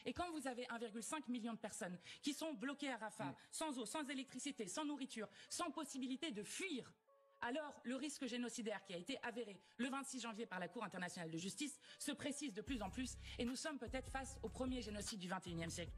Et quand vous avez 1,5 million de personnes qui sont bloquées à Rafah, sans eau, sans électricité, sans nourriture, sans possibilité de fuir, alors le risque génocidaire qui a été avéré le 26 janvier par la Cour internationale de justice se précise de plus en plus et nous sommes peut-être face au premier génocide du XXIe siècle.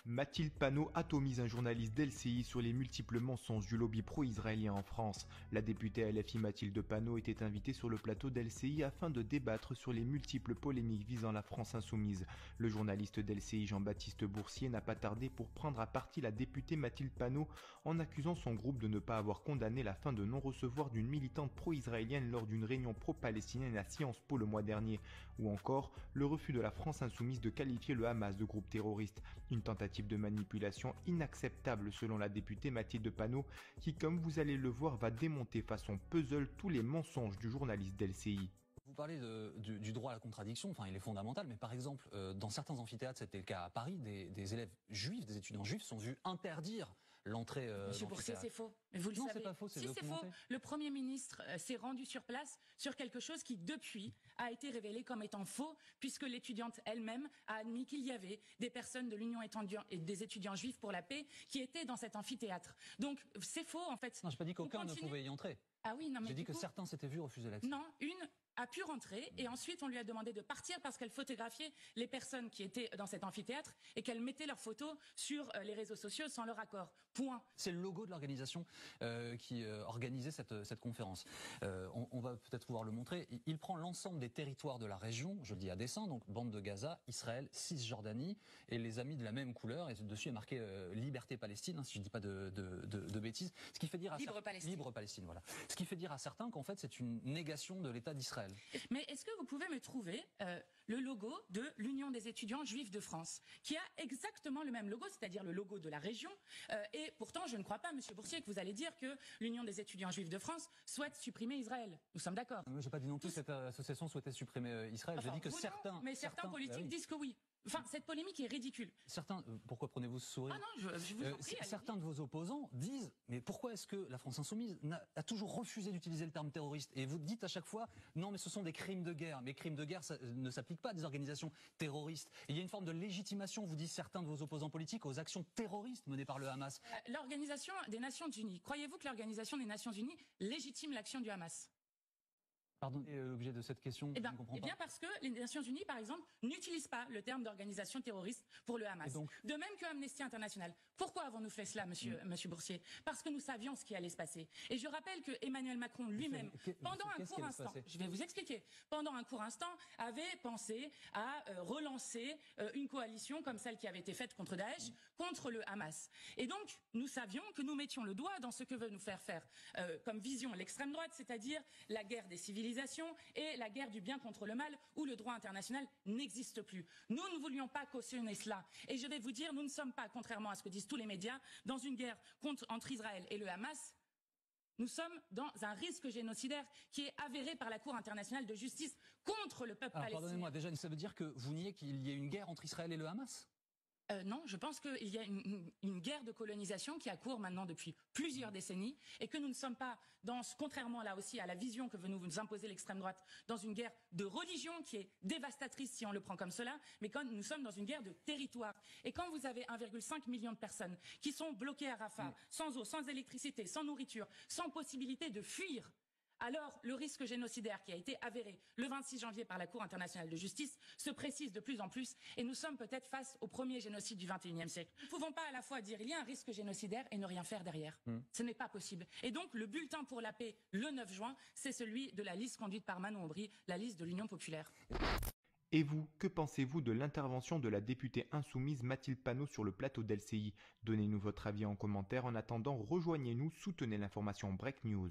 Mathilde Panot atomise un journaliste d'LCI sur les multiples mensonges du lobby pro-israélien en France. La députée LFI Mathilde Panot était invitée sur le plateau d'LCI afin de débattre sur les multiples polémiques visant la France insoumise. Le journaliste d'LCI Jean-Baptiste Boursier n'a pas tardé pour prendre à partie la députée Mathilde Panot en accusant son groupe de ne pas avoir condamné la fin de non-recevoir d'une militante pro-israélienne lors d'une réunion pro-palestinienne à Sciences Po le mois dernier, ou encore le refus de la France insoumise de qualifier le Hamas de groupe terroriste. Une tentative de manipulation inacceptable selon la députée Mathilde Panot qui, comme vous allez le voir, va démonter façon puzzle tous les mensonges du journaliste d'LCI. Vous parlez du droit à la contradiction, enfin il est fondamental, mais par exemple, dans certains amphithéâtres, c'était le cas à Paris, des élèves juifs, des étudiants juifs sont vus interdire l'entrée Monsieur Boursier, c'est faux. Mais vous le non, savez. c'est pas faux, c'est documenté. C'est faux. Le Premier ministre s'est rendu sur place sur quelque chose qui, depuis, a été révélé comme étant faux, puisque l'étudiante elle-même a admis qu'il y avait des personnes de l'Union et des étudiants juifs pour la paix qui étaient dans cet amphithéâtre. Donc, c'est faux, en fait. Non, j'ai pas dit qu'aucun ne pouvait y entrer. Ah oui, non, mais j'ai dit que certains s'étaient vus refuser l'accès. Non, une a pu rentrer et ensuite on lui a demandé de partir parce qu'elle photographiait les personnes qui étaient dans cet amphithéâtre et qu'elle mettait leurs photos sur les réseaux sociaux sans leur accord. Point. C'est le logo de l'organisation qui organisait cette conférence. On va peut-être pouvoir le montrer. Il prend l'ensemble des territoires de la région, je le dis à dessein, donc bande de Gaza, Israël, Cisjordanie et les amis de la même couleur. Et dessus est marqué Liberté Palestine, hein, si je ne dis pas de bêtises. Ce qui fait dire à Libre Palestine. Libre Palestine, voilà. Ce qui fait dire à certains qu'en fait c'est une négation de l'État d'Israël. Mais est-ce que vous pouvez me trouver le logo de l'Union des étudiants juifs de France, qui a exactement le même logo, c'est-à-dire le logo de la région, et pourtant je ne crois pas, Monsieur Boursier, que vous allez dire que l'Union des étudiants juifs de France souhaite supprimer Israël. Nous sommes d'accord. Moi, j'ai pas dit non plus que cette association souhaitait supprimer Israël. Enfin, j'ai dit que non, certains... mais certains politiques disent que oui. Enfin, cette polémique est ridicule. Certains, pourquoi prenez-vous ce sourire? Ah non, je vous en prie, certains de vos opposants disent, mais pourquoi est-ce que la France insoumise a toujours refusé d'utiliser le terme terroriste? Et vous dites à chaque fois, non mais ce sont des crimes de guerre. Mais crimes de guerre, ça ne s'applique pas à des organisations terroristes. Et il y a une forme de légitimation, vous disent certains de vos opposants politiques, aux actions terroristes menées par le Hamas. L'Organisation des Nations Unies, croyez-vous que l'Organisation des Nations Unies légitime l'action du Hamas? Pardon, l'objet de cette question, je ne comprends pas. Eh bien parce que les Nations Unies, par exemple, n'utilisent pas le terme d'organisation terroriste pour le Hamas. De même que Amnesty International. Pourquoi avons-nous fait cela, monsieur Boursier? Parce que nous savions ce qui allait se passer. Et je rappelle que Emmanuel Macron lui-même, pendant un court instant, je vais vous expliquer, pendant un court instant, avait pensé à relancer une coalition comme celle qui avait été faite contre Daesh, contre le Hamas. Et donc, nous savions que nous mettions le doigt dans ce que veut nous faire comme vision l'extrême droite, c'est-à-dire la guerre des civilisations et la guerre du bien contre le mal où le droit international n'existe plus. Nous ne voulions pas cautionner cela. Et je vais vous dire, nous ne sommes pas, contrairement à ce que disent tous les médias, dans une guerre entre Israël et le Hamas. Nous sommes dans un risque génocidaire qui est avéré par la Cour internationale de justice contre le peuple palestinien. Pardonnez-moi, déjà, ça veut dire que vous niez qu'il y ait une guerre entre Israël et le Hamas? Non, je pense qu'il y a une guerre de colonisation qui a cours maintenant depuis plusieurs décennies et que nous ne sommes pas contrairement là aussi à la vision que veut nous imposer l'extrême droite, dans une guerre de religion qui est dévastatrice si on le prend comme cela, mais quand nous sommes dans une guerre de territoire. Et quand vous avez 1,5 million de personnes qui sont bloquées à Rafah, sans eau, sans électricité, sans nourriture, sans possibilité de fuir, alors le risque génocidaire qui a été avéré le 26 janvier par la Cour internationale de justice se précise de plus en plus et nous sommes peut-être face au premier génocide du XXIe siècle. Nous ne pouvons pas à la fois dire il y a un risque génocidaire et ne rien faire derrière. Ce n'est pas possible. Et donc le bulletin pour la paix le 9 juin, c'est celui de la liste conduite par Manon Aubry, la liste de l'Union populaire. Et vous, que pensez-vous de l'intervention de la députée insoumise Mathilde Panot sur le plateau d'LCI? Donnez-nous votre avis en commentaire. En attendant, rejoignez-nous, soutenez l'information Break News.